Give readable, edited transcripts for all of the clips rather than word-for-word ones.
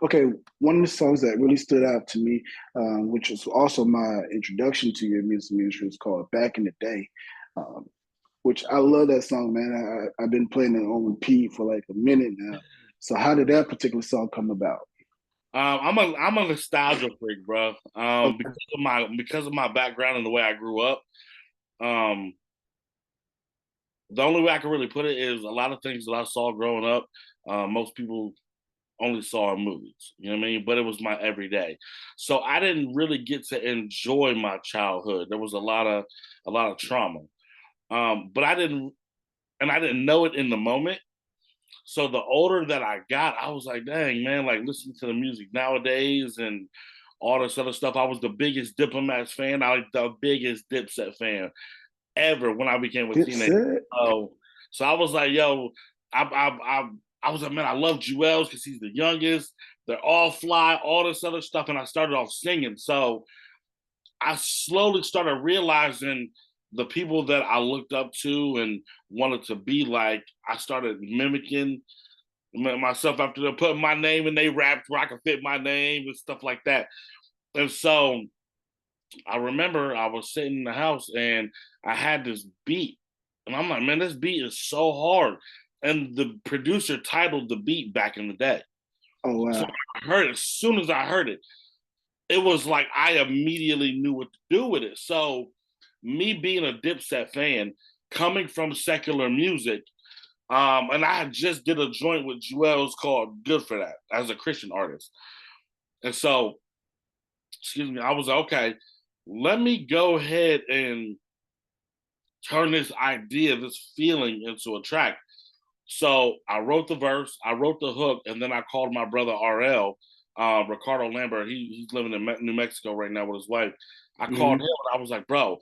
Okay, one of the songs that really stood out to me, which was also my introduction to your music ministry, is called "Back in the Day," um, which I love that song, man. I've been playing it on repeat for like a minute now. So, how did that particular song come about? I'm a nostalgia freak, bro. Okay, Because of my background and the way I grew up. Um, the only way I can really put it is a lot of things that I saw growing up. Most people only saw in movies. You know what I mean? But it was my everyday. So I didn't really get to enjoy my childhood. There was a lot of trauma. But I didn't know it in the moment. So the older that I got, I was like, dang, man, like listening to the music nowadays and all this other stuff. I was the biggest Diplomats fan. I like the biggest Dipset fan ever when I became a teenager. Dipset. So, so I was like, yo, I was like, man, I love Jewels because he's the youngest. They're all fly, all this other stuff. And I started off singing. So I slowly started realizing the people that I looked up to and wanted to be like. I started mimicking myself after they put my name and they rapped where I could fit my name and stuff like that. And so I remember I was sitting in the house and I had this beat. And I'm like, man, this beat is so hard. And the producer titled the beat Back in the Day. Oh So wow. I heard it. As soon as I heard it, it was like I immediately knew what to do with it. So me being a Dipset fan, coming from secular music, and I just did a joint with Jewels called Good for That as a Christian artist. And so, excuse me, I was like, okay, let me go ahead and turn this idea, this feeling into a track. So I wrote the verse, I wrote the hook, and then I called my brother RL, Ricardo Lambert. He's living in New Mexico right now with his wife. I called him Hmm. and I was like, bro,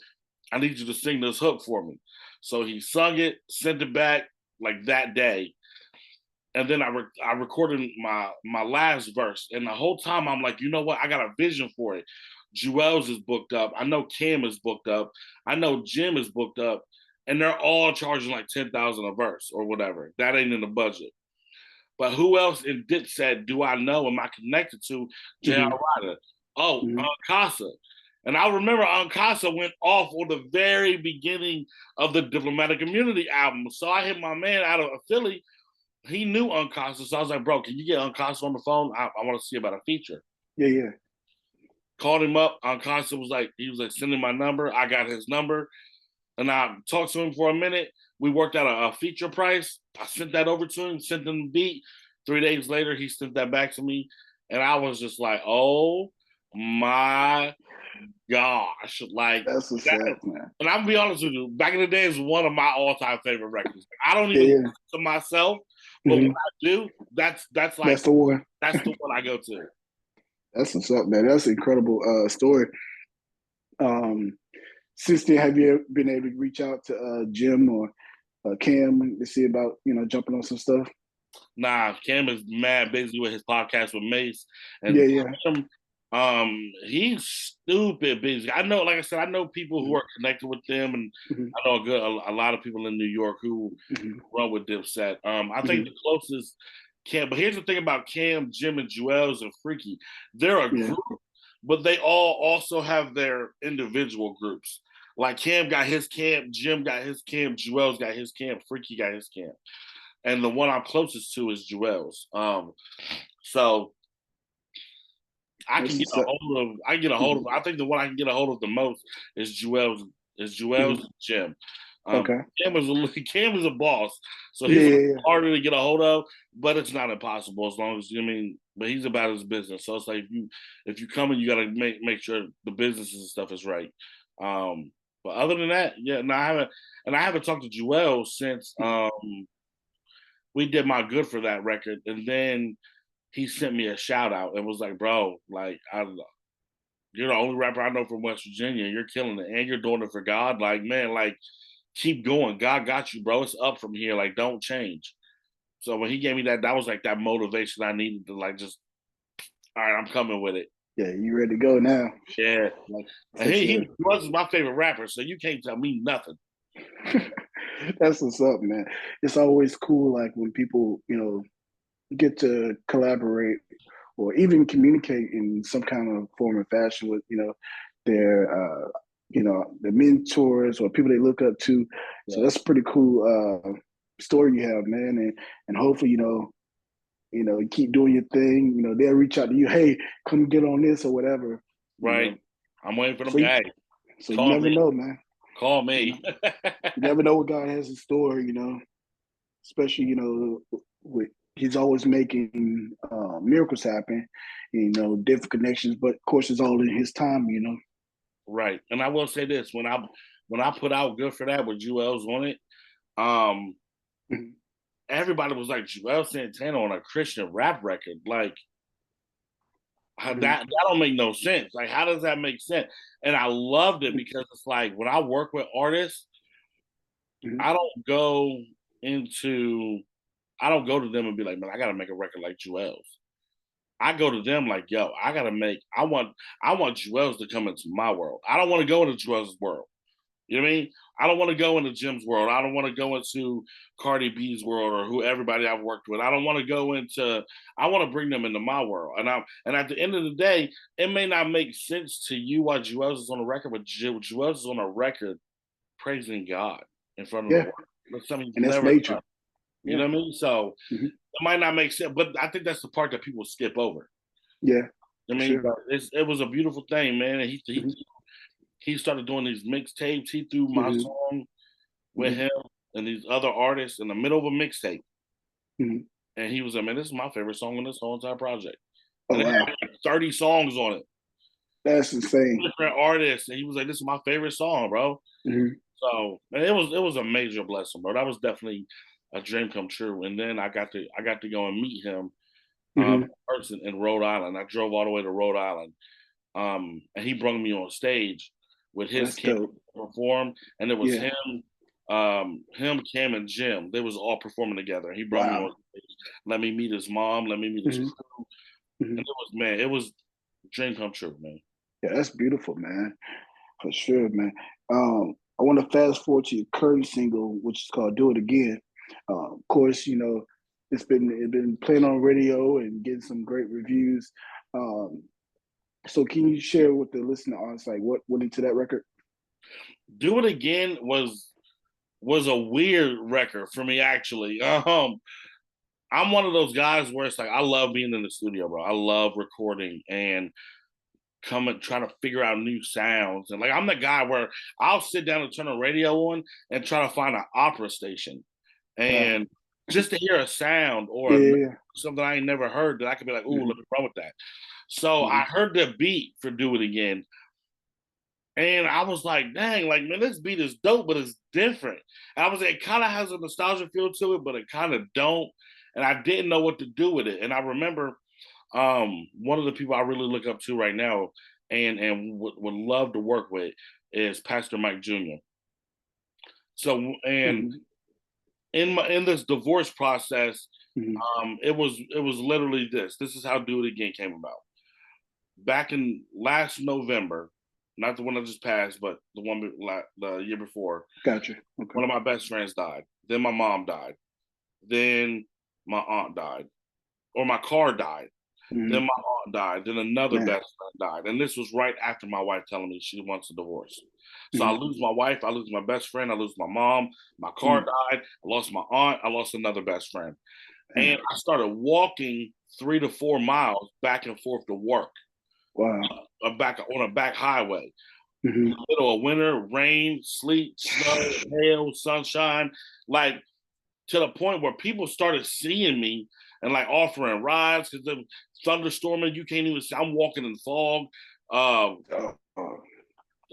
I need you to sing this hook for me. So he sung it, sent it back like that day. And then I recorded my last verse. And the whole time I'm like, you know what? I got a vision for it. Jewels is booked up. I know Cam is booked up. I know Jim is booked up. And they're all charging like 10,000 a verse or whatever. That ain't in the budget. But who else in Dipset do I know? Am I connected to? J.R. Hmm. Ryder. Oh, Hmm. Casa. And I remember Casa went off on the very beginning of the Diplomatic Immunity album. So I hit my man out of Philly. He knew Casa. So I was like, bro, can you get Casa on the phone? I want to see about a feature. Yeah, yeah. Called him up. Casa he was like, sending my number. I got his number. And I talked to him for a minute. We worked out a feature price. I sent that over to him, sent him the beat. 3 days later, he sent that back to me. And I was just like, oh my gosh. Like That's what's that. up, man. And I'm gonna be honest with you, Back in the Day is one of my all-time favorite records. I don't Yeah, even listen yeah. to myself, but when Hmm. I do, that's That's like the one. that's the one I go to. That's what's up, man. That's an incredible story. Um, since then, have you been able to reach out to Jim or Cam to see about jumping on some stuff? Nah, Cam is mad busy with his podcast with Mace, and Yeah, yeah. Jim, he's stupid busy. I know, like I said, I know people who Hmm. are connected with them, and Hmm. I know a lot of people in New York who Hmm. run with Dipset. I think Hmm. the closest Cam, but here's the thing about Cam, Jim, and Joel's and Freaky, they're a Yeah, group, but they all also have their individual groups. Like Cam got his camp, Jim got his camp, Joel's got his camp, Freaky got his camp, and the one I'm closest to is Joel's. So I can that's get what's a up. hold of. I can get a hold Hmm. of. I think the one I can get a hold of the most is Joel's. Is Joel's Hmm. and Jim. Okay. Cam is a boss, so Yeah, he's a little yeah, yeah. harder to get a hold of, but it's not impossible as long as I mean. But he's about his business, so it's like if you come in, you got to make sure the businesses and stuff is right. Um, but other than that, yeah, no, I haven't talked to Joel since Mhm. we did my good for that record, and then he sent me a shout out and was like, "Bro, like you're the only rapper I know from West Virginia. You're killing it, and you're doing it for God. Like, man, like keep going. God got you, bro. It's up from here. Like, don't change." So when he gave me that, that was like that motivation I needed to like just, all right, I'm coming with it. Yeah, you ready to go now? Yeah, like, and For he sure. was my favorite rapper, so you can't tell me nothing. That's what's up, man. It's always cool, like when people, get to collaborate or even communicate in some kind of form and fashion with, their, the mentors or people they look up to. So Yeah. that's a pretty cool story you have, man. And hopefully, you keep doing your thing. They'll reach out to you, hey, come get on this or whatever. Right. I'm waiting for them So you, guys. so you Call never me. know, man. Call You me. know, you never know what God has in store. Especially with he's always making miracles happen. Different connections, but of course it's all in His time. Right. And I will say this, when I put out Good for That with Jewel's on it, um, Mhm. everybody was like, Joel Santana on a Christian rap record. Like, that Mhm. that don't make no sense. Like, how does that make sense? And I loved it Mhm. because it's like when I work with artists, Mhm. I don't go into I don't go to them and be like, man, I gotta make a record like Jewel's. I go to them like, yo, I want Jewel's to come into my world. I don't want to go into Jewel's world. You know what I mean? I don't want to go into Jim's world. I don't want to go into Cardi B's world or who everybody I've worked with. I don't want to go into. I want to bring them into my world. And at the end of the day, it may not make sense to you why Jewel's is on a record, but Jewel's is on a record praising God in front of the Yeah, world. That's something and he's that's never major. done. You Yeah. know what I mean? So Mhm. it might not make sense, but I think that's the part that people skip over. Yeah, I for mean, sure. but it was a beautiful thing, man. And Mhm. he started doing these mixtapes. He threw my Mhm. song with Mhm. him and these other artists in the middle of a mixtape. Mhm. And he was like, man, this is my favorite song on this whole entire project. Oh And it wow, had like 30 songs on it, that's insane. different artists. And he was like, this is my favorite song, bro. Mhm. So man, it was a major blessing, bro. That was definitely a dream come true. And then I got to go and meet him Mhm. in person in Rhode Island. I drove all the way to Rhode Island. And he brought me on stage with his That's camp dope. to perform, and it was Yeah. him, Cam, and Jim. They was all performing together. He brought me on Wow. stage, let me meet his mom, let me meet his Mhm. crew, and Mhm. it was a dream come true, man. Yeah, that's beautiful, man. For sure, man. I want to fast forward to your current single, which is called "Do It Again." Of course, it's been playing on radio and getting some great reviews. Um, so, can you share with the listener on like what went into that record? Do It Again was a weird record for me actually. I'm one of those guys where it's like I love being in the studio, bro. I love recording and coming trying to figure out new sounds. And like I'm the guy where I'll sit down and turn the radio on and try to find an opera station Wow. and just to hear a sound or Yeah. something I ain't never heard that I could be like, ooh, Mm-hmm. let me run with that. So I Mm-hmm. heard the beat for Do It Again. And I was like, dang, like, man, this beat is dope, but it's different. And I was like, it kind of has a nostalgia feel to it, but it kind of don't. And I didn't know what to do with it. And I remember one of the people I really look up to right now and would love to work with is Pastor Mike Jr. So and Mm-hmm. in this divorce process, Mm-hmm. it was literally this. This is how Do It Again came about. Back in last November, not the one that just passed, but the year before, Gotcha. Okay. one of my best friends died. Then my mom died. Then my aunt died, or my car died. Then Mm-hmm. my aunt died. Then another Man. best friend died. And this was right after my wife telling me she wants a divorce. So I Mm-hmm. lose my wife, I lose my best friend, I lose my mom, my car Mm-hmm. died, I lost my aunt, I lost another best friend. Man. And I started walking 3 to 4 miles back and forth to work, Wow. back on a back highway. In Mm-hmm. the middle of winter, rain, sleet, snow, hail, sunshine, like to the point where people started seeing me and like offering rides because the thunderstorming, you can't even see. I'm walking in fog. Uh, Oh.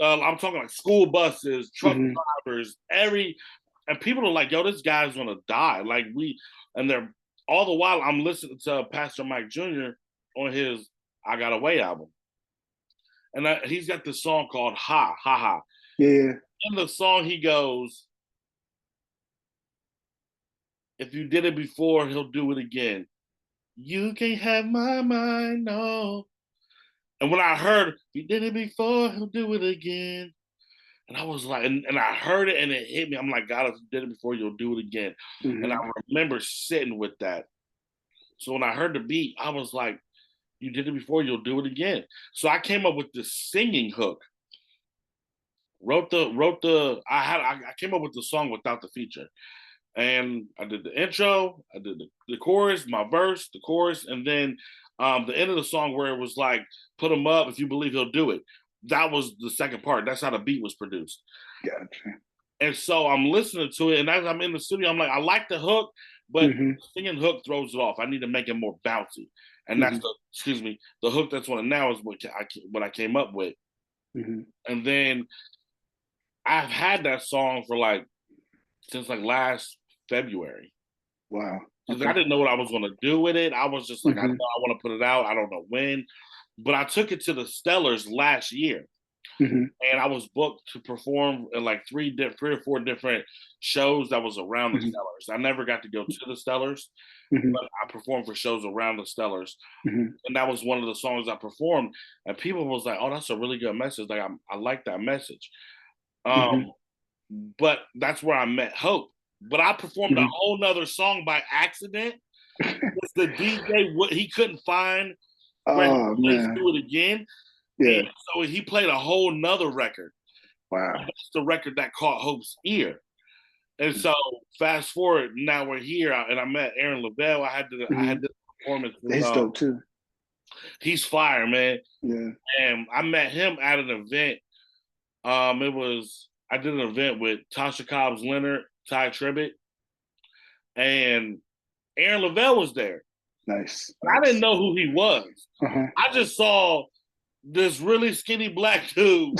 I'm talking like school buses, truck Mm-hmm. drivers, and people are like, yo, this guy's gonna die. And they're all the while I'm listening to Pastor Mike Jr. on his I Got Away album. And he's got this song called Ha, Ha, Ha. Yeah. In the song, he goes, if you did it before, he'll do it again. You can't have my mind, no. And when I heard, he did it before, he'll do it again. And I was like, and I heard it and it hit me. I'm like, God, if you did it before, you'll do it again. And I Mm-hmm. remember sitting with that. So when I heard the beat, I was like, You did it before, you'll do it again. So I came up with this singing hook. I came up with the song without the feature. And I did the intro, I did the chorus, my verse, the chorus, and then the end of the song where it was like, put him up, if you believe he'll do it. That was the second part. That's how the beat was produced. Gotcha. And so I'm listening to it, and as I'm in the studio, I'm like, I like the hook, but the singing hook throws it off. I need to make it more bouncy. And that's the hook that's on it now is what I came up with. And then I've had that song for like since like last February. Wow. Because I didn't know what I was going to do with it. I was just like, I know I want to put it out. I don't know when. But I took it to the Stellars last year. And I was booked to perform in like three or four different shows that was around the Stellars. I never got to go to the Stellars, but I performed for shows around the Stellars. And that was one of the songs I performed. And people was like, oh, that's a really good message. Like, I like that message. But that's where I met Hope. But I performed a whole nother song by accident. The DJ, he couldn't find where Let's Do It Again. Yeah. And so he played a whole nother record. Wow. And that's the record that caught Hope's ear. And so fast forward, now we're here, and I met Aaron Lavelle. I had this performance. He's dope too. He's fire, man. Yeah. And I met him at an event. I did an event with Tasha Cobbs Leonard, Ty Tribbett, and Aaron Lavelle was there. Nice. I didn't know who he was. I just saw this really skinny black dude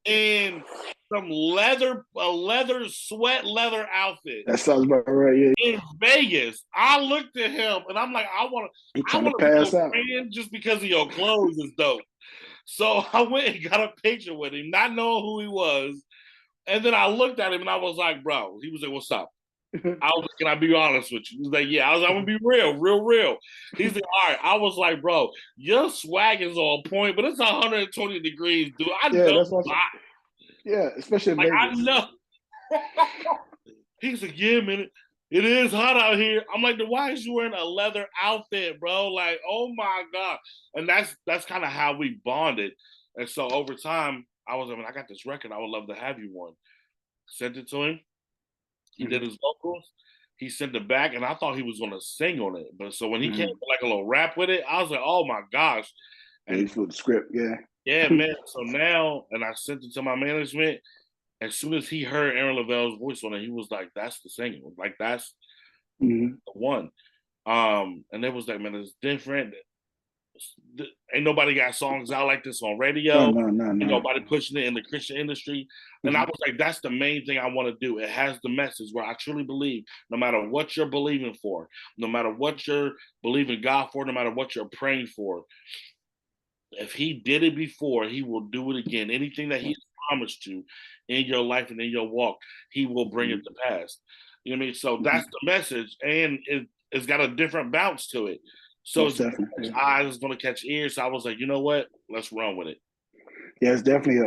in some leather leather outfit. That sounds about right. Yeah. In Vegas. I looked at him and I'm like, I want to pass out just because of your clothes is dope. So I went and got a picture with him, not knowing who he was. And then I looked at him and I was like, bro. He was like, what's up? I was like, can I be honest with you? He was like, yeah. I was like, I'm gonna be real. He's like, all right. I was like, bro, your swag is on point, but it's 120 degrees, dude. I know that's hot. Yeah, especially in like Vegas. I know. He's like, yeah, man, it is hot out here. I'm like, then why is you wearing a leather outfit, bro? Like, oh my God. And that's kind of how we bonded. And so over time, I was like, I got this record. I would love to have you one. Sent it to him. He did his vocals. He sent it back, and I thought he was going to sing on it. But so when he came with like a little rap with it, I was like, oh my gosh. And he flipped the script, yeah. Yeah, man. So now, and I sent it to my management. As soon as he heard Aaron Lavelle's voice on it, he was like, that's the singer. Like, that's the one. And it was like, man, it's different. Ain't nobody got songs out like this on radio. No. Ain't nobody pushing it in the Christian industry. And I was like, that's the main thing I want to do. It has the message where I truly believe no matter what you're believing for, no matter what you're believing God for, no matter what you're praying for, if he did it before, he will do it again. Anything that he's promised you in your life and in your walk, he will bring it to pass. You know what I mean? So that's the message. And it's got a different bounce to it. So it's eyes is going to catch ears. So I was like, you know what? Let's run with it. Yeah, it's definitely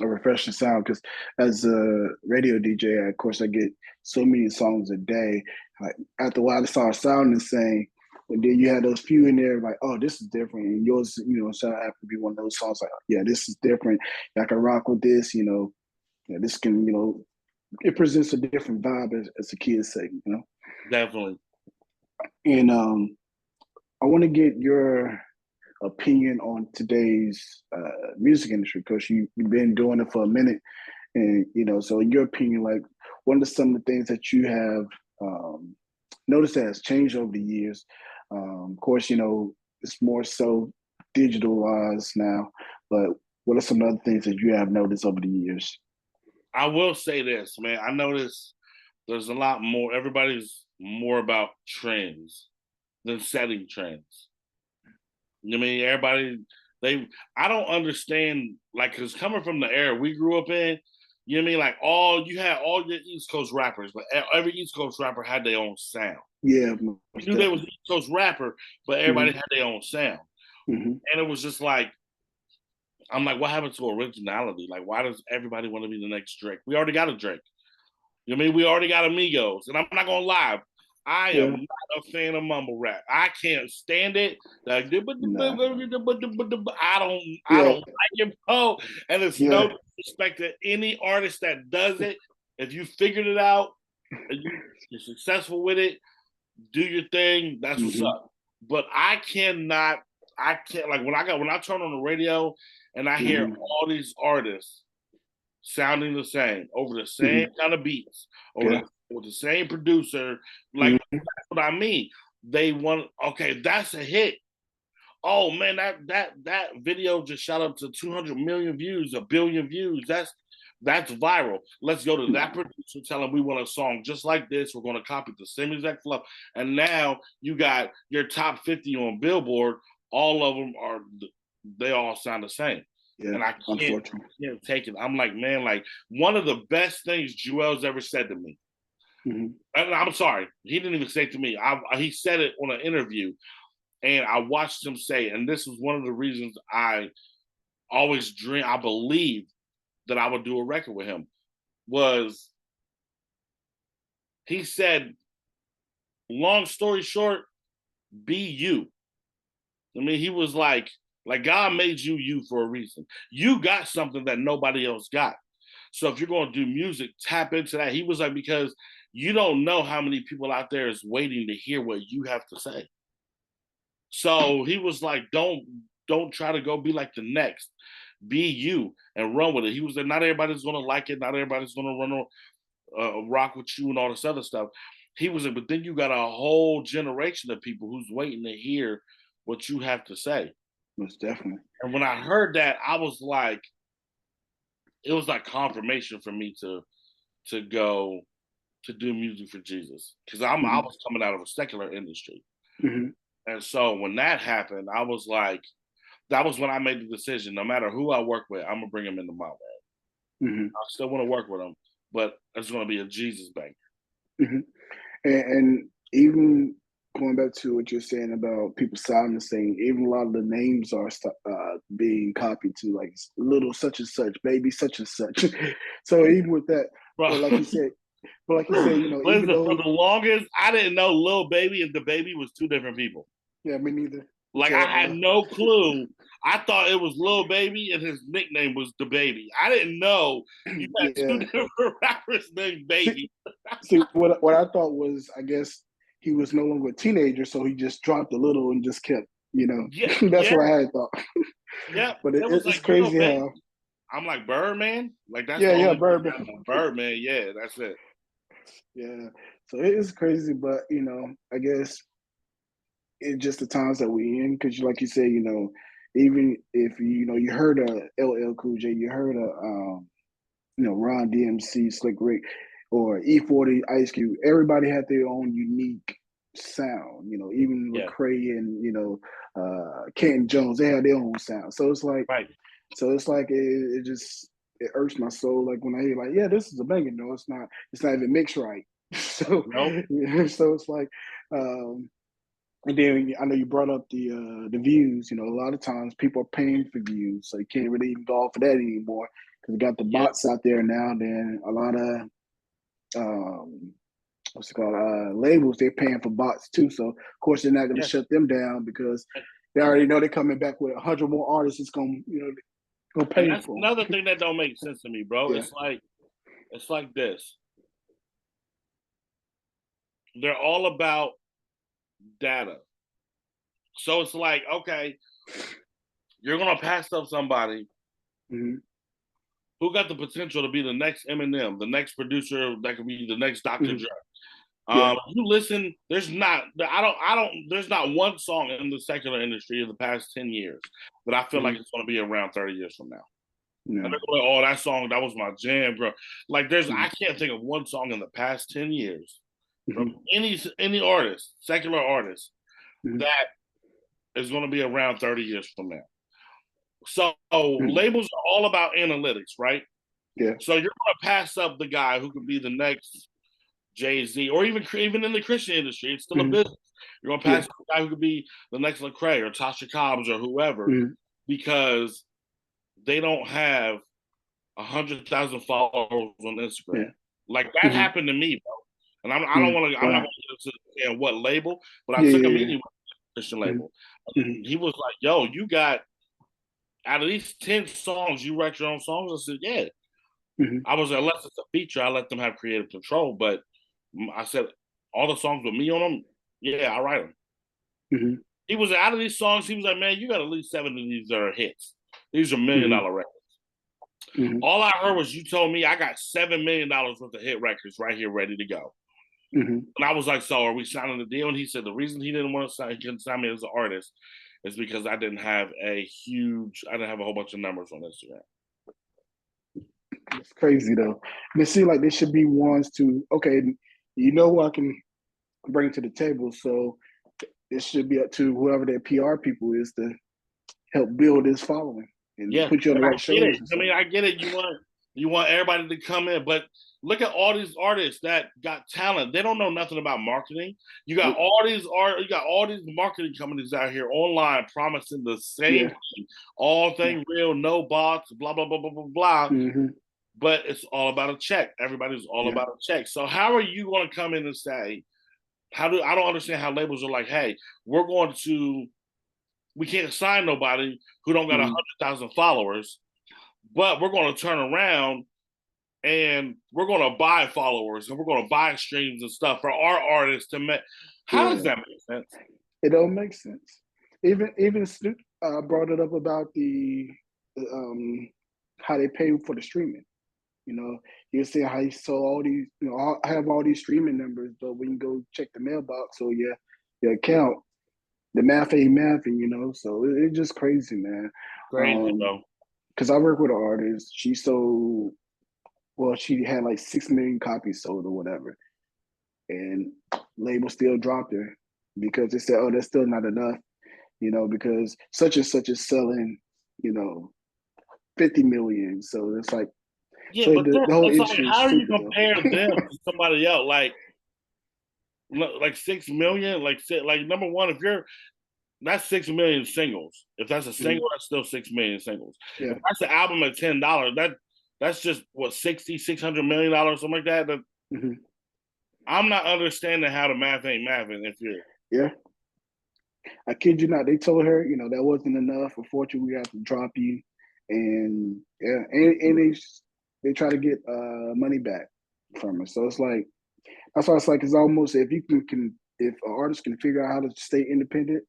a refreshing sound because as a radio DJ, of course, I get so many songs a day. Like after a while, I started sounding the same. And then you had those few in there, like, oh, this is different. And yours, so I have to be one of those songs like, yeah, this is different. I can rock with this, Yeah, this can, it presents a different vibe, as the kids say, Definitely. And I want to get your opinion on today's music industry because you've been doing it for a minute, and so in your opinion, like, what are some of the things that you have noticed that has changed over the years? Of course, it's more so digitalized now, but what are some other things that you have noticed over the years? I will say this, man. I noticed there's a lot more. Everybody's more about trends than setting trends. I mean, everybody, I don't understand, like, because coming from the era we grew up in, you know what I mean? Like, you had all your East Coast rappers, but every East Coast rapper had their own sound. Yeah. You knew there was an East Coast rapper, but everybody had their own sound. And it was just like, I'm like, what happened to originality? Like, why does everybody want to be the next Drake? We already got a Drake. You know what I mean? We already got Amigos. And I'm not going to lie. I am Yeah. not a fan of mumble rap. I can't stand it. Like, No. I Yeah. don't like it, bro. And it's Yeah. no disrespect to any artist that does it. If you figured it out and you're successful with it, do your thing. That's what's Mm-hmm. up. But I can't like when I turn on the radio and I hear Mm-hmm. all these artists sounding the same over the same Mm-hmm. kind of beats, Yeah. with the same producer. Like Mm-hmm. that's what I mean. They want okay, that's a hit. Oh man, that video just shot up to 200 million views, a billion views. That's viral. Let's go to that producer, tell him we want a song just like this. We're going to copy the same exact flow. And now you got your top 50 on Billboard. All of them they all sound the same. Yeah. And I Unfortunately. can't take it. I'm like, man, like one of the best things Joel's ever said to me. Mm-hmm. And I'm sorry, he didn't even say it to me. He said it on an interview, and I watched him say it. And this is one of the reasons I always I believed that I would do a record with him. Was he said, long story short, be you. I mean, he was like God made you for a reason. You got something that nobody else got. So if you're going to do music, tap into that. He was like, because you don't know how many people out there is waiting to hear what you have to say. So he was like, don't try to go be like the next. Be you and run with it. He was like, not everybody's going to like it. Not everybody's going to run on rock with you and all this other stuff. He was like, but then you got a whole generation of people who's waiting to hear what you have to say. Most definitely. And when I heard that, I was like, it was like confirmation for me to go to do music for Jesus, because I was coming out of a secular industry, Mm-hmm. and so when that happened, I was like, that was when I made the decision. No matter who I work with, I'm gonna bring him into my band. Mm-hmm. I still want to work with him, but it's gonna be a Jesus bank. Mm-hmm. And even going back to what you're saying about people sounding the same, even a lot of the names are being copied to, like little such and such, baby such and such. So even with that, Bro. but like you said, you know, even Listen, for though, the longest, I didn't know Lil Baby and the Baby was two different people. yeah, me neither. Like So, I had no clue. I thought it was Lil Baby and his nickname was the Baby. I didn't know you had two yeah. different rappers named Baby. See, what I thought was, I guess he was no longer a teenager, so he just dropped a little and just kept, you know, Yeah, that's yeah, what I had thought. yeah. But It was it's like, you know, crazy Baby. how, I'm like Birdman. Like that's yeah, the yeah, only thing Bourbon. I know. Birdman. Yeah, that's it. Yeah. So it is crazy, but you know, I guess it's just the times that we in, because like you say, you know, even if you know you heard a LL Cool J, you heard a you know, Ron DMC, Slick Rick, or E40, Ice Cube, everybody had their own unique sound. You know, even Yeah, Lecrae and you know, Ken Jones, they had their own sound. right. So it's like it just it irks my soul. Like when I hear like, yeah, this is a banger. No, it's not even mixed right. So Nope. so it's like, and then I know you brought up the views. You know, a lot of times people are paying for views, so you can't really even go off of that anymore because we got the Yeah, bots out there now. Then a lot of what's it called, labels, they're paying for bots too. So of course they're not going to yeah. shut them down because they already know they're coming back with 100 more artists. It's going to, you know, go And pay that's for another them. thing that don't make sense to me, bro. Yeah. It's like this. They're all about data. So it's like, okay, you're gonna pass up somebody Mm-hmm. who got the potential to be the next Eminem, the next producer that could be the next Dr. Mm-hmm. Dre. Yeah. You listen, there's not there's not one song in the secular industry in the past 10 years that I feel like it's gonna be around 30 years from now. Yeah. And they're like, oh, that song, that was my jam, bro. Like I Mm-hmm. can't think of one song in the past 10 years from Mm-hmm. any artist, secular artist, Mm-hmm. that is gonna be around 30 years from now. So Mm-hmm. labels are all about analytics, right? Yeah. So you're gonna pass up the guy who could be the next Jay-Z, or even in the Christian industry, it's still a Mm-hmm. business. You're gonna Yeah. pass up the guy who could be the next Lecrae or Tasha Cobbs or whoever, Mm-hmm. because they don't have 100,000 followers on Instagram. Yeah. Like that Mm-hmm. happened to me, bro. And I don't want to. I'm not Wow. going to get into what label, but I Yeah, took a yeah, meeting with the Christian yeah. label. Mm-hmm. He was like, "Yo, you got out of these 10 songs, you write your own songs?" I said, "Yeah." Mm-hmm. I was like, unless it's a feature, I let them have creative control. But I said, all the songs with me on them, yeah, I write them. Mm-hmm. He was out of these songs. He was like, man, you got at least 7 of these that are hits. These are $1 million records. Mm-hmm. All I heard was you told me I got $7 million worth of hit records right here ready to go. Mm-hmm. And I was like, so are we signing the deal? And he said the reason he didn't want to sign, he couldn't sign me as an artist is because I didn't have a whole bunch of numbers on Instagram. It's crazy though. It seems like there should be ones to, okay, you know who I can bring to the table. So it should be up to whoever their PR people is to help build this following and Yeah, put you on the and I right get shows it. and I stuff. mean, I get it. You want everybody to come in, but look at all these artists that got talent. They don't know nothing about marketing. You got Nope. all these marketing companies out here online promising the same Yeah. thing, all Yeah. thing real, no bots, blah blah blah blah blah blah. Mm-hmm. But it's all about a check. Everybody's all Yeah. about a check. So how are you going to come in and say, I don't understand how labels are like, hey, we can't sign nobody who don't got Mm-hmm. 100,000 followers, but we're going to turn around and we're going to buy followers and we're going to buy streams and stuff for our artists to make. How does Yeah. that make sense? It don't make sense. Even Snoop brought it up about the how they pay for the streaming. You know, he was saying how he saw all these, I have all these streaming numbers, but when you go check the mailbox or your account, the math ain't mathing, So it's just crazy, man. Crazy, bro. Because I work with an artist. She had like 6 million copies sold or whatever, and label still dropped her because they said, "Oh, that's still not enough," because such and such is selling, 50 million. So it's like, Yeah, so but the whole it's like, industry is how do you stupid though. compare them to somebody else? Like 6 million, like number one, if you're that's 6 million singles. If that's a Mhm. single, that's still 6 million singles. If Yeah. that's an album at $10, that's just what 600 million, something like that. Hmm. I'm not understanding how the math ain't mathing if you're Yeah. I kid you not. They told her, that wasn't enough. Unfortunately, we have to drop you. And yeah, and they try to get money back from her. So it's like, that's why it's like, it's almost, if you can if an artist can figure out how to stay independent,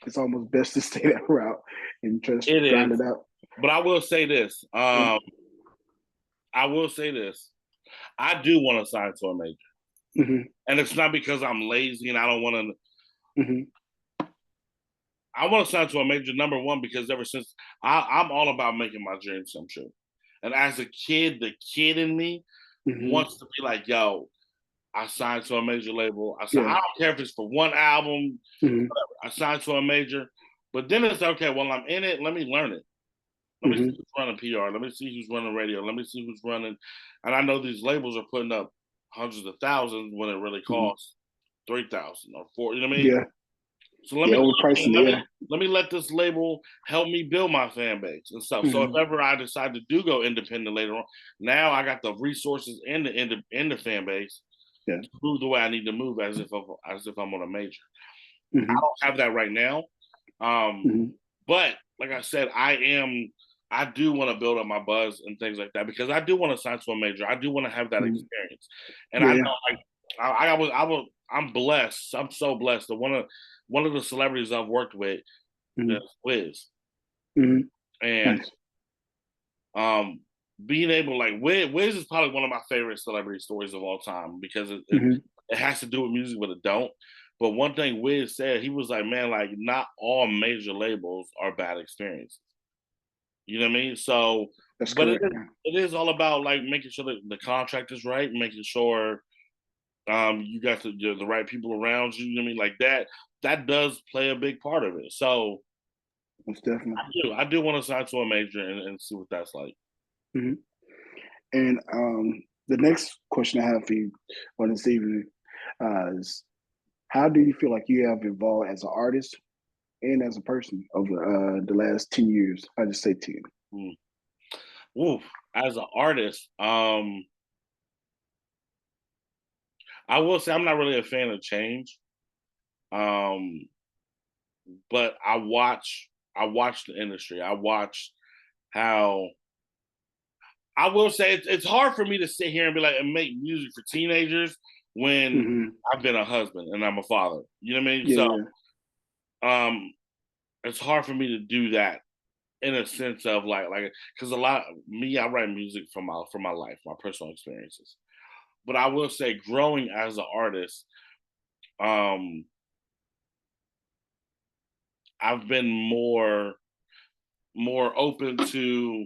it's almost best to stay that route and just it grind it is. out. But I will say this. Yeah. I will say this. I do want to sign to a major. Hmm. And it's not because I'm lazy and I don't want to. Hmm. I want to sign to a major, number one, because ever since I'm all about making my dreams come true. And as a kid, the kid in me Hmm. wants to be like, yo, I signed to a major label. I Yeah. don't care if it's for one album, Hmm. whatever. I signed to a major. But then it's okay, well, I'm in it. Let me learn it. Let me see Hmm. who's running PR. Let me see who's running radio. Let me see who's running. And I know these labels are putting up hundreds of thousands when it really Hmm. costs 3,000 or 4. You know what I mean? Yeah. So let Yeah. me Overpricing it. Yeah. let me let this label help me build my fan base and stuff. So if Hmm. ever I decide to do go independent later on, now I got the resources in the fan base Yeah. to move the way I need to move as if I'm on a major. I Hmm. don't have that right now. Hmm. But like I said, I do want to build up my buzz and things like that because I do want to sign to a major. I do want to have that Hmm. experience. And I Yeah. know like I'm blessed. I'm so blessed that one of the celebrities I've worked with Hmm. is Wiz. Hmm. And Nice. um being able like Wiz is probably one of my favorite celebrity stories of all time because Hmm. it has to do with music, but it don't. But one thing Wiz said, he was like, man, like not all major labels are bad experiences. You know what I mean? So, That's but correct. Yeah. it is all about like making sure that the contract is right, making sure you got the right people around you. You know what I mean? Like that does play a big part of it. So Most definitely. I do want to sign to a major and see what that's like. Hmm. And the next question I have for you on this evening is, how do you feel like you have evolved as an artist and as a person over the last 10 years? I just say 10. Mm. Ooh, as an artist, I will say I'm not really a fan of change. Um, but I watch the industry. I watch how I will say it's hard for me to sit here and be like and make music for teenagers when Hmm. I've been a husband and I'm a father. You know what I mean? Yeah, So yeah. um it's hard for me to do that in a sense of like because a lot me, I write music from my life, my personal experiences. But I will say growing as an artist, um, I've been more open to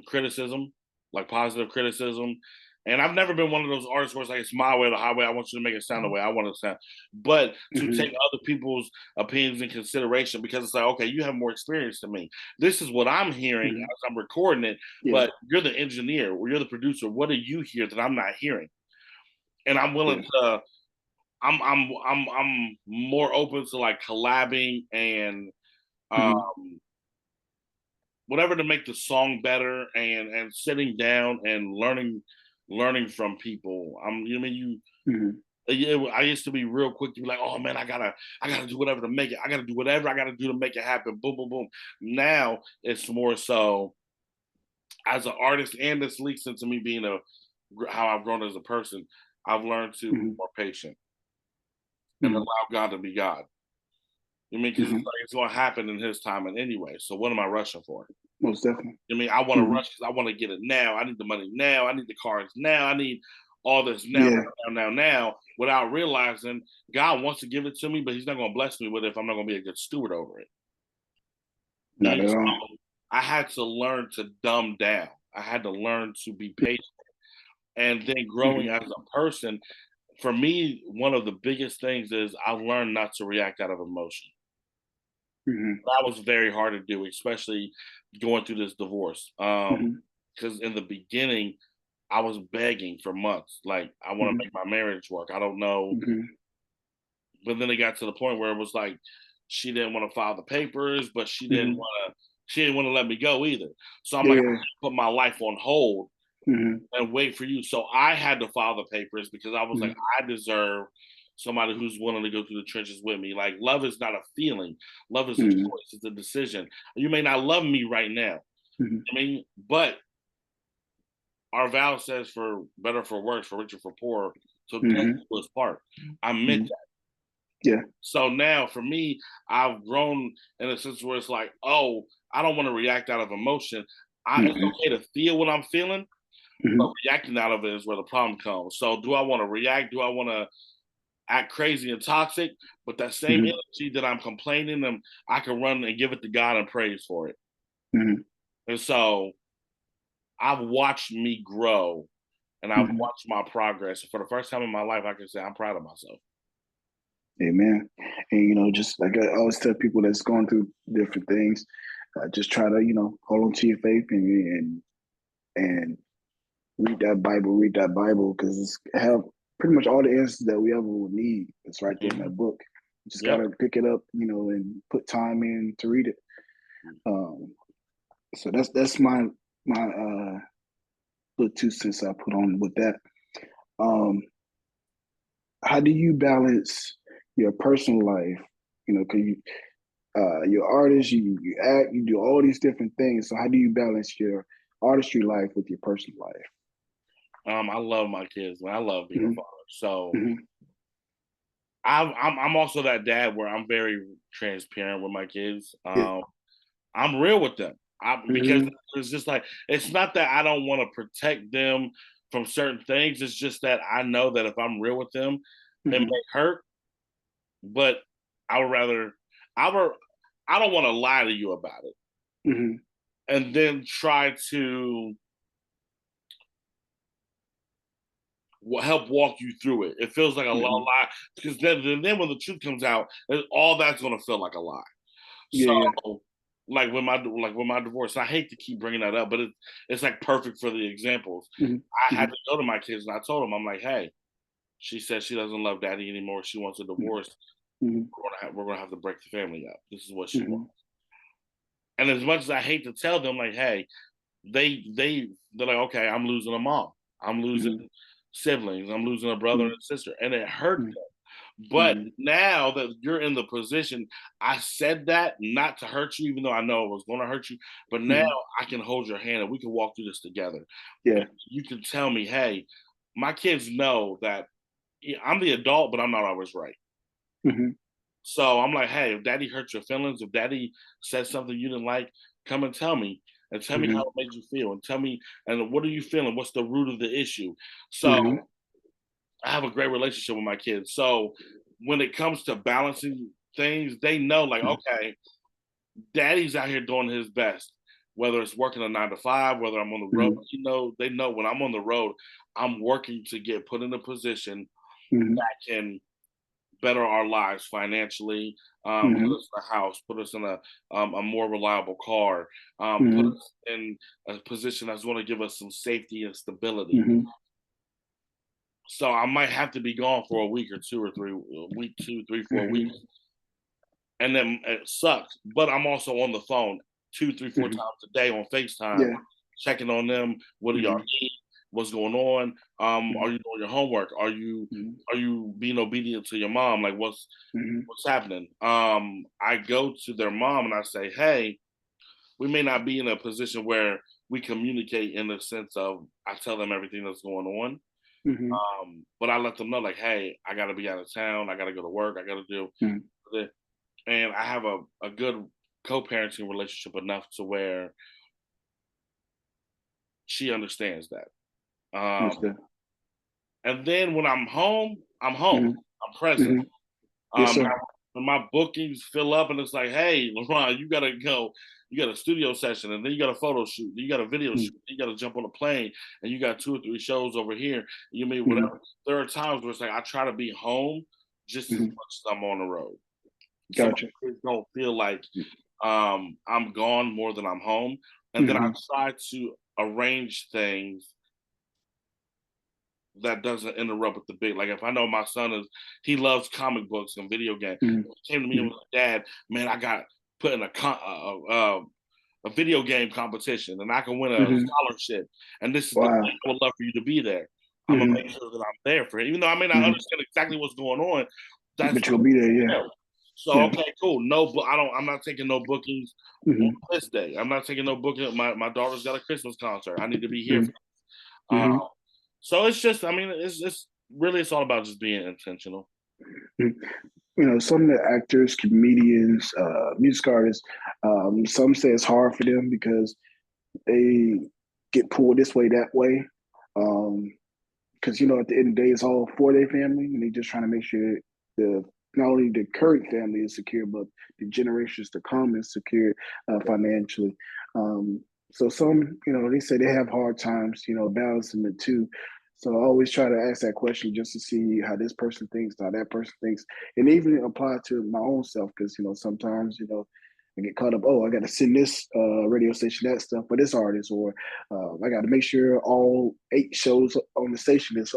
criticism, like positive criticism. And I've never been one of those artists where it's like it's my way or the highway. I want you to make it sound the way I want it to sound. But to Hmm. take other people's opinions in consideration because it's like, okay, you have more experience than me. This is what I'm hearing Hmm. as I'm recording it, Yeah, but you're the engineer or you're the producer. What do you hear that I'm not hearing? And I'm willing yeah. to I'm more open to like collabing and Hmm. um whatever to make the song better and sitting down and learning from people. You know what I mean you Hmm. yeah, I used to be real quick to be like, oh man, I gotta do whatever to make it. I gotta do whatever I gotta do to make it happen. Boom, boom, boom. Now it's more so as an artist, and this leaks into me being a how I've grown as a person. I've learned to be Hmm. more patient and Hmm. allow God to be God. I mean, because it's Hmm. like it's going to happen in His time and anyway. So what am I rushing for? Most definitely. I mean, I want to Hmm. rush because I want to get it now. I need the money now. I need the cars now. I need all this now, Yeah, now, now, now, now, without realizing God wants to give it to me, but He's not going to bless me with it if I'm not going to be a good steward over it. I not mean, at all. so I had to learn to dumb down. I had to learn to be patient. And then growing Hmm. as a person, for me, one of the biggest things is I learned not to react out of emotion. Hmm. That was very hard to do, especially going through this divorce. Hmm. Because in the beginning, I was begging for months, like, "I wanna Hmm. make my marriage work, I don't know." Hmm. But then it got to the point where it was like, she didn't wanna file the papers, but Hmm. she didn't wanna let me go either. So I'm like, "I Yeah. can't put my life on hold Hmm. and wait for you." So I had to file the papers because I was like, Hmm. "I deserve somebody who's willing to go through the trenches with me." Like, love is not a feeling, love is a Hmm. choice, it's a decision. You may not love me right now, Hmm. I mean, but our vow says for better for worse, for richer for poorer, so death Hmm. do us part. I meant Hmm. that. Yeah. So now for me, I've grown in a sense where it's like, oh, I don't want to react out of emotion. It's Hmm. okay to feel what I'm feeling, but Hmm. reacting out of it is where the problem comes. So do I want to react? Do I want to act crazy and toxic? But that same Hmm. energy that I'm complaining, and I can run and give it to God and praise for it. Hmm. And so I've watched me grow and I've Hmm. watched my progress. For the first time in my life, I can say I'm proud of myself. Amen. And just like I always tell people that's going through different things, just try to hold on to your faith and read that Bible because it's have pretty much all the answers that we ever will need. It's right there in Mhm. that book. You just Yep. gotta pick it up, and put time in to read it. Um, so that's my little 2 cents I put on with that. Um, how do you balance your personal life? Because you're artist, you act, you do all these different things. So how do you balance your artistry life with your personal life? I love my kids, man. I love being a Hmm. father. So Hmm. I'm also that dad where I'm very transparent with my kids. Yeah. I'm real with them. Because Hmm. it's just like it's not that I don't want to protect them from certain things. It's just that I know that if I'm real with them, it Hmm. may hurt, but I would rather I would I don't want to lie to you about it Hmm. and then try to help walk you through it. It feels like a Hmm. lie because then when the truth comes out, all that's going to feel like a lie. Yeah, So yeah. like with my divorce, I hate to keep bringing that up, but it's like perfect for the examples. Hmm. I had Hmm. to go to my kids and I told them, I'm like, hey, she says she doesn't love daddy anymore. She wants a divorce. Hmm. We're gonna have to break the family up. This is what she Hmm. wants. And as much as I hate to tell them, like, hey, they're like, okay, I'm losing a mom. I'm losing Hmm. siblings. I'm losing a brother and a sister, and it hurt mm, them. But mm, now that you're in the position, I said that not to hurt you, even though I know it was going to hurt you. But now mm. I can hold your hand and we can walk through this together. Yeah. You can tell me, hey, my kids know that I'm the adult, but I'm not always right. Mhm, So I'm like, hey, if daddy hurt your feelings, if daddy said something you didn't like, come and tell me. And tell me how mhm, it made you feel. And tell me, and what are you feeling? What's the root of the issue? So mhm, I have a great relationship with my kids. So when it comes to balancing things, they know, like, mhm, okay, daddy's out here doing his best. Whether it's working a 9 to 5, whether I'm on the road, mhm, they know when I'm on the road, I'm working to get put in a position mhm, that can better our lives financially, put mhm, us in a house, put us in a more reliable car, put mhm, us in a position that's going to give us some safety and stability. mhm, So I might have to be gone for a week or 2 or 3, week 2, 3, 4 weeks, mhm, and then it sucks. But I'm also on the phone 2, 3, 4 mhm. times a day on FaceTime, Yeah. checking on them. What do y'all Mhm, need? What's going on? Are mhm, you doing your homework? mhm, Are you being obedient to your mom? Like mhm, what's happening? I go to their mom and I say, hey, we may not be in a position where we communicate in the sense of I tell them everything that's going on. mhm, But I let them know, like, hey, I got to be out of town. I got to go to work. I got to do mhm. this. And I have a good co-parenting relationship enough to where she understands that. Understood. And then when I'm home. Mhm, I'm present. mhm. Yes, Now, sir. when my bookings fill up and it's like, hey, LeBron, you gotta go. You got a studio session, and then you got a photo shoot, then you got a video Mhm, shoot, then you got to jump on a plane, and you got 2 or 3 shows over here. You mean mhm, whatever. There are times where it's like I try to be home just as much mhm. as I'm on the road, so my Gotcha. kids don't feel like I'm gone more than I'm home. And then I Mhm, try to arrange things that doesn't interrupt with the big. Like if I know my son he loves comic books and video games. mhm, He came to me and mhm, was like, Dad, man, I got put in a video game competition and I can win a mhm. scholarship. And this is the Wow. thing. I would love for you to be there. I'm gonna Mhm, make sure that I'm there for him. Even though I may not mhm. understand exactly what's going on, that's But you'll be there, yeah. yeah. So Yeah. okay, cool. No, but I'm not taking no bookings on Mhm, this day. I'm not taking no booking. My daughter's got a Christmas concert. I need to be here. mhm, Uh, mhm, so it's just, I mean, it's really it's all about just being intentional. mhm. Some of the actors, comedians, music artists, some say it's hard for them because they get pulled this way, that way. Because at the end of the day, it's all for their family, and they're just trying to make sure the not only the current family is secure, but the generations to come is secure financially. So some, they say they have hard times, balancing the two. So I always try to ask that question just to see how this person thinks, how that person thinks, and even apply to my own self because sometimes I get caught up. Oh, I got to send this radio station that stuff for this artist, or I got to make sure all 8 shows on the station is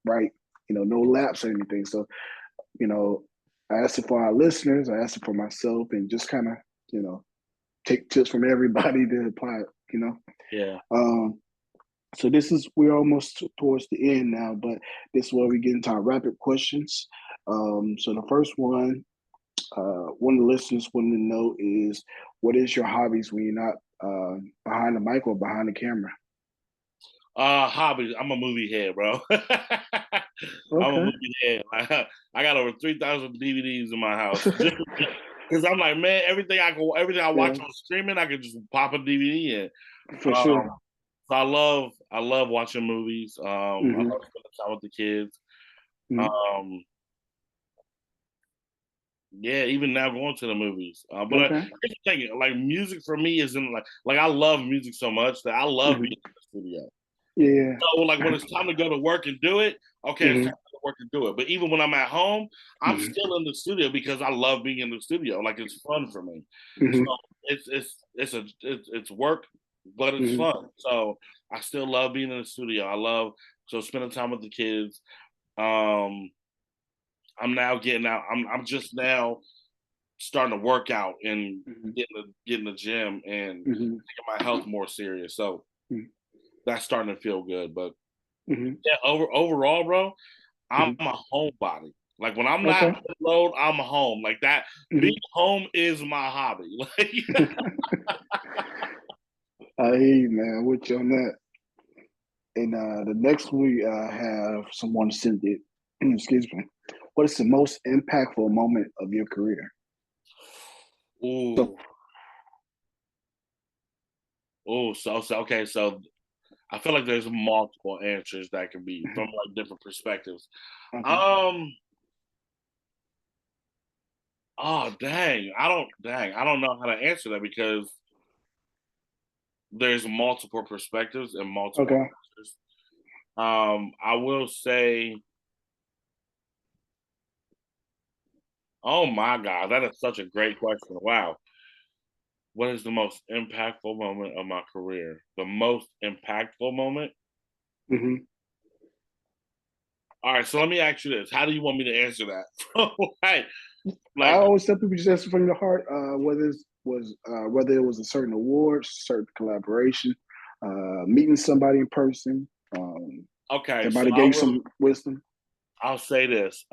right. No laps or anything. So you know, I asked it for our listeners. I asked it for myself, and just kind of take tips from everybody to apply it. Yeah. Um, so we're almost towards the end now, but this is where we get into our rapid questions. So the first one of the listeners wanted to know is, what is your hobbies when you're not behind the mic or behind the camera? Hobbies. I'm a movie head, bro. I'm a Okay. movie head. I got over 3,000 DVDs in my house. Because I'm like, man, everything I watch Yeah, on streaming, I can just pop a DVD in. for Um, sure. so I love watching movies. I Hmm. love spending time with the kids. Hmm. Um, Yeah, even now going to the movies. But Okay. here's the thing, like music for me isn't like I love music so much that I love being Hmm. in the studio. Yeah. So like when it's time to go to work and do it, okay, it's time Hmm. to go to work and do it. But even when I'm at home, I'm Hmm. still in the studio because I love being in the studio. Like it's fun for me. So Hmm. it's work, but it's Hmm. fun. So I still love being in the studio. I love spending time with the kids. Um, I'm now getting out. I'm just now starting to work out and Hmm. get in the gym and Hmm. taking my health more serious. So that's starting to feel good. But Hmm. Yeah, overall, bro, I'm Hmm. a homebody. Like when I'm not Okay. on the road, I'm home. Like that, being Hmm. home is my hobby. Like, I hear you, man. With you on that. And the next we have someone sent it. Excuse me. What is the most impactful moment of your career? So, ooh, ooh. So okay. So I feel like there's multiple answers that can be from like different perspectives. okay. Um. Oh dang. I don't know how to answer that because there's multiple perspectives and multiple Okay. answers. I will say, oh my God, that is such a great question. Wow. What is the most impactful moment of my career? The most impactful moment? Hmm. All right, so let me ask you this. How do you want me to answer that? Right. I Like, always tell people just answer from your heart, whether it was a certain award, certain collaboration, meeting somebody in person, okay, so somebody gave you some wisdom. I'll say this.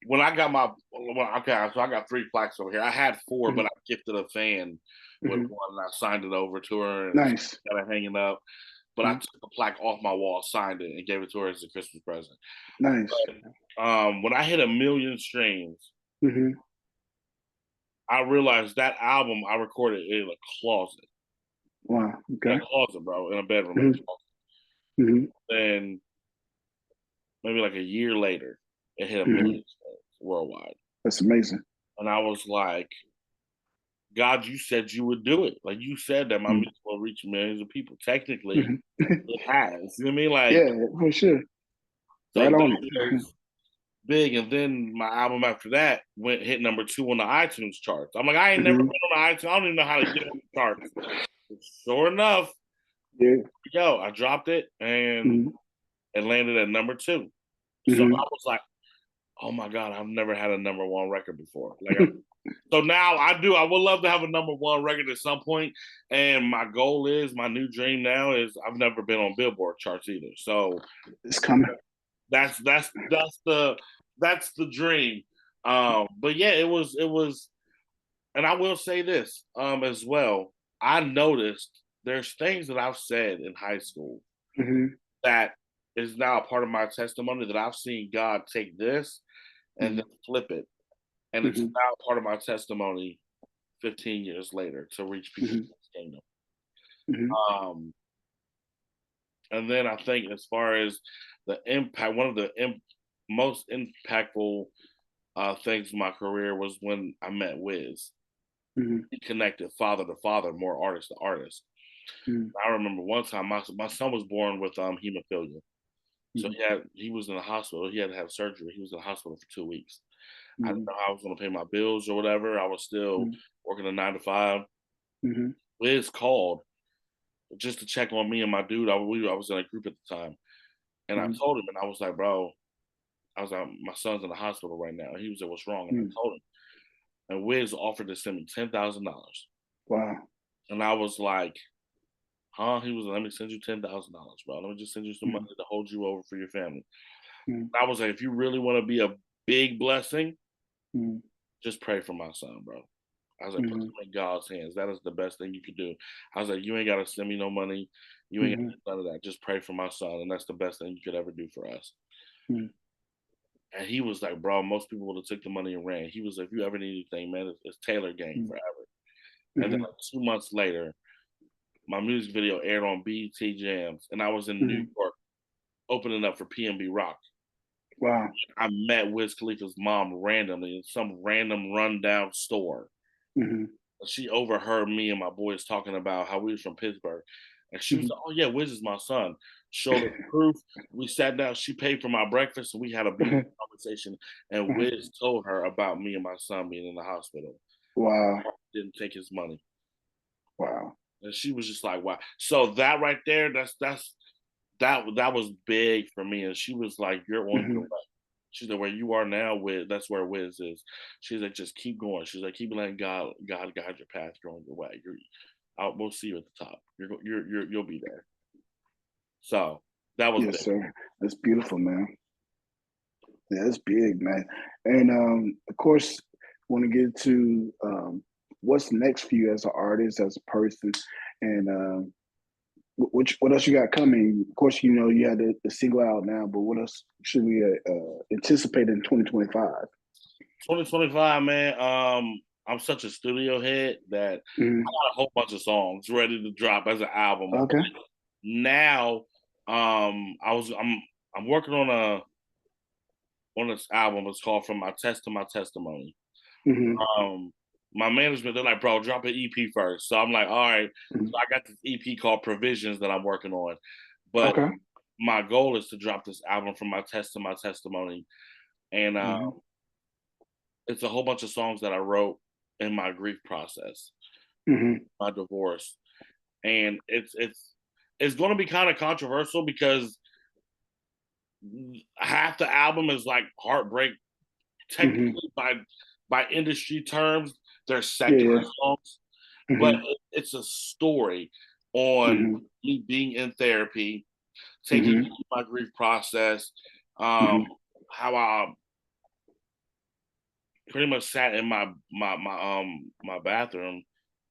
When I got okay, so I got 3 plaques over here. I had 4, but Hmm. I gifted a fan with Hmm. one, and I signed it over to her, and Nice. got it hanging up. But I Hmm. took the plaque off my wall, signed it, and gave it to her as a Christmas present. Nice. When I hit 1,000,000 streams, Hmm. I realized that album I recorded in a closet, Wow. Okay. bro, in a bedroom, in a Hmm. closet. Hmm. And maybe like a year later, it hit a Hmm. million streams worldwide, That's amazing. and I was like, God, you said you would do it. Like you said that my music will reach millions of people. Technically, Hmm. it has. You know what I mean? Like, Yeah, for sure. so Right that on it. was big. And then my album after that went hit #2 on the iTunes charts. I'm like, I ain't never been Hmm. on the iTunes. I don't even know how to get on the charts. Sure enough, Yeah. yo, I dropped it and Hmm. it landed at #2. So Hmm. I was like, oh my God, I've never had a #1 record before. So now I do. I would love to have a #1 record at some point. And my goal is, my new dream now is, I've never been on Billboard charts either. So It's coming. that's that's that's the that's the dream. But yeah, it was, and I will say this as well. I noticed there's things that I've said in high school Hmm. that is now a part of my testimony, that I've seen God take this and then flip it, and it's Hmm. now part of my testimony 15 years later to reach people in Hmm. this kingdom. Hmm. Um, and then I think, as far as the impact, one of the most impactful things in my career was when I met Wiz. Hmm. He connected father to father, more artist to artist. Hmm. I remember one time my son was born with hemophilia, so Hmm. he was in the hospital. He had to have surgery. He was in the hospital for 2 weeks. I didn't Hmm. know how I was going to pay my bills or whatever. I was still working a 9 to 5. Hmm. Wiz called just to check on me and my dude. I was in a group at the time, and I Hmm. told him, and I was like, bro, I was like, my son's in the hospital right now. He was like, what's wrong? And I Hmm. told him, and Wiz offered to send me $10,000, Wow. and I was like, huh? He was like, let me send you $10,000, bro. Let me just send you some money Hmm. to hold you over for your family. Hmm. I was like, if you really want to be a big blessing, Hmm. just pray for my son, bro. I was like, put Hmm. him in God's hands. That is the best thing you could do. I was like, you ain't got to send me no money. You ain't Hmm. got to do none of that. Just pray for my son, and that's the best thing you could ever do for us. Hmm. And he was like, bro, most people would have took the money and ran. He was like, if you ever need anything, man, it's Taylor Gang Hmm. forever. And then Hmm. like 2 months later, my music video aired on BET Jams, and I was in New Hmm. York opening up for PNB Rock. Wow. I met Wiz Khalifa's mom randomly in some random rundown store. Hmm. She overheard me and my boys talking about how we was from Pittsburgh. And she was Hmm. like, oh yeah, Wiz is my son. Showed her proof. We sat down, she paid for my breakfast, and we had a beautiful conversation. And Wiz told her about me and my son being in the hospital. Wow. Didn't take his money. Wow. And she was just like, wow. So that right there, that was big for me. And she was like, you're on your Hmm. way. She's like, where you are now, Wiz, that's where Wiz is. She's like, just keep going. She's like, keep letting God guide your path. You're on your way. we'll see you at the top. You'll be there. So that was Yes, big. sir. That's beautiful, man. Yeah, that's big, man. And of course, want to get to what's next for you as an artist, as a person, and what else you got coming? Of course, you know you had the single out now, but what else should we anticipate in 2025? 2025, man. I'm such a studio head that I got a whole bunch of songs ready to drop as an album. Okay. Now, I'm working on this album. It's called From My Test to My Testimony. Mm-hmm. My management, they're like, bro, drop an EP first. So I'm like, all right. Mm-hmm. So I got this EP called Provisions that I'm working on. But Okay. my goal is to drop this album From My Test to My Testimony. And it's a whole bunch of songs that I wrote in my grief process, my divorce. And it's gonna be kind of controversial because half the album is like heartbreak. Technically, by industry terms, they're secular songs, but it's a story on me being in therapy, taking my grief process, how I pretty much sat in my bathroom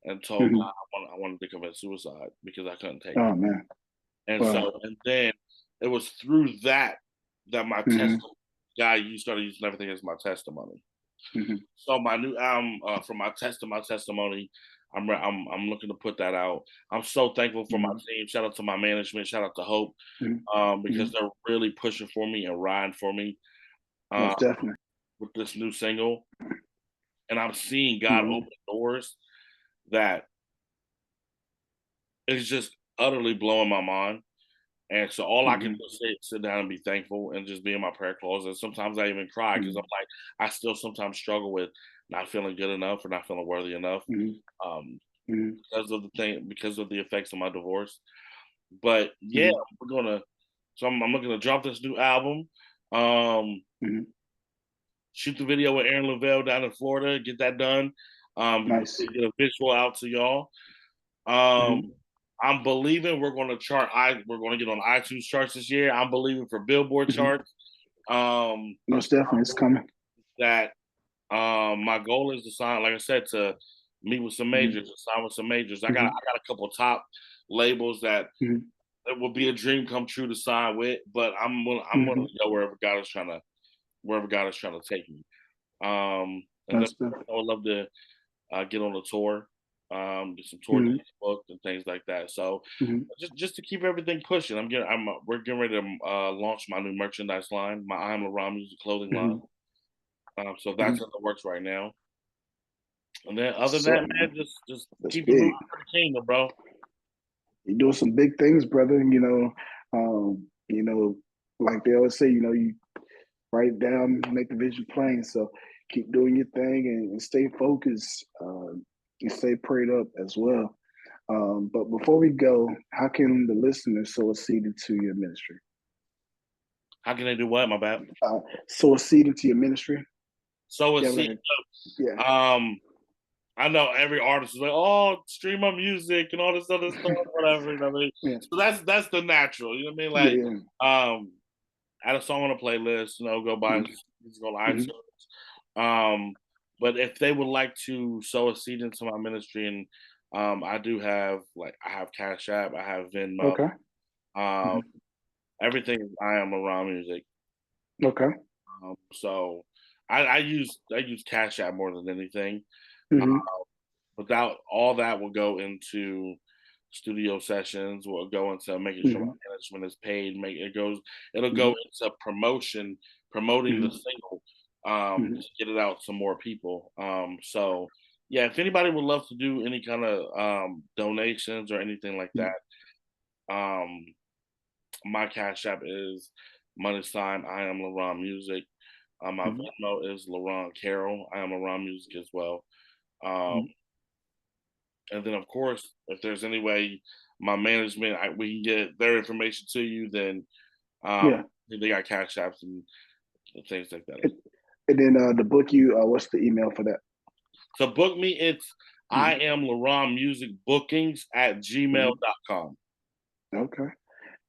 and told God I wanted to commit suicide because I couldn't take it. Oh man. And Wow. so, and then it was through that my testimony, God, you started using everything as my testimony. So my new album, From My Test to My Testimony, I'm looking to put that out. I'm so thankful for my team. Shout out to my management. Shout out to Hope, because they're really pushing for me and riding for me Most definitely. with this new single. And I'm seeing God open doors that is just utterly blowing my mind. And so all I can do is sit down and be thankful and just be in my prayer closet. Sometimes I even cry because I'm like, I still sometimes struggle with not feeling good enough or not feeling worthy enough, because of the effects of my divorce. But yeah, I'm looking to drop this new album, shoot the video with Aaron Lavelle down in Florida, get that done, Nice. get a visual out to y'all. I'm believing we're going to we're going to get on iTunes charts this year. I'm believing for Billboard charts. Most definitely, it's coming. That my goal is to sign, like I said, to meet with some majors, to sign with some majors. I got a couple top labels that it would be a dream come true to sign with, but I'm willing to go wherever God is trying to take me. And then I would love to get on a tour. Get some tour dates booked and things like that. So just to keep everything pushing, we're getting ready to launch my new merchandise line, my Iamlaronmusic clothing line. So that's in the works right now. And then other than that, man, just keep it moving for the kingdom, bro. You're doing some big things, brother. You know, like they always say, you write it down, make the vision plain. So keep doing your thing and stay focused. And stay prayed up as well. But before we go, how can the listeners sow a seed into your ministry? How can they do what? My bad. Sow a seed into your ministry. Sow a seed. I know every artist is like, oh, stream my music and all this other stuff, whatever. You know what I mean? So that's the natural. You know what I mean? Like, add a song on a playlist. Go buy music on iTunes. But if they would like to sow a seed into my ministry, and I do have I have Cash App, I have Venmo. Okay. Everything is Iamlaronmusic. Okay. So I use Cash App more than anything. Without all that will go into studio sessions, will go into making sure my management is paid. It'll go into promoting the single. To get it out to more people. So yeah, if anybody would love to do any kind of donations or anything like that, my Cash App is $ Iamlaronmusic. My Venmo is Laron Carroll. Iamlaronmusic as well. And then of course, if there's any way my management we can get their information to you, then they got Cash Apps and things like that. And then to book you, what's the email for that? So book me, it's Iamlaronmusic bookings at Mhm. gmail.com. Okay.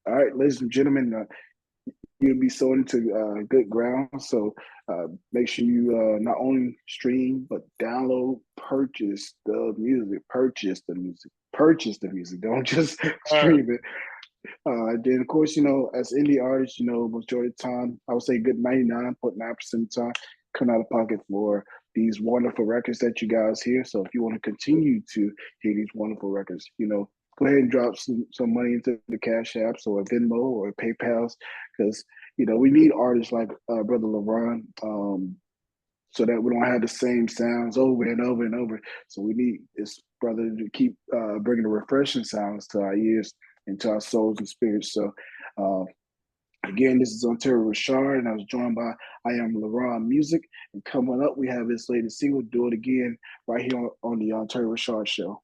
All right, ladies and gentlemen, you'll be sold into good ground. So make sure you not only stream but download, purchase the music, purchase the music. Don't just stream it. Then of course, as indie artists, majority of the time, I would say good 99.9% of the time, come out of pocket for these wonderful records that you guys hear. So if you want to continue to hear these wonderful records, go ahead and drop some money into the Cash Apps or Venmo or PayPal's, because we need artists like Brother LeBron, so that we don't have the same sounds over and over and over. So we need this brother to keep bringing the refreshing sounds to our ears and to our souls and spirits. So uh, again, this is Ontario ReShard, and I was joined by Iamlaronmusic. And coming up, we have this latest single, "Do It Again," right here on the Ontario ReShard Show.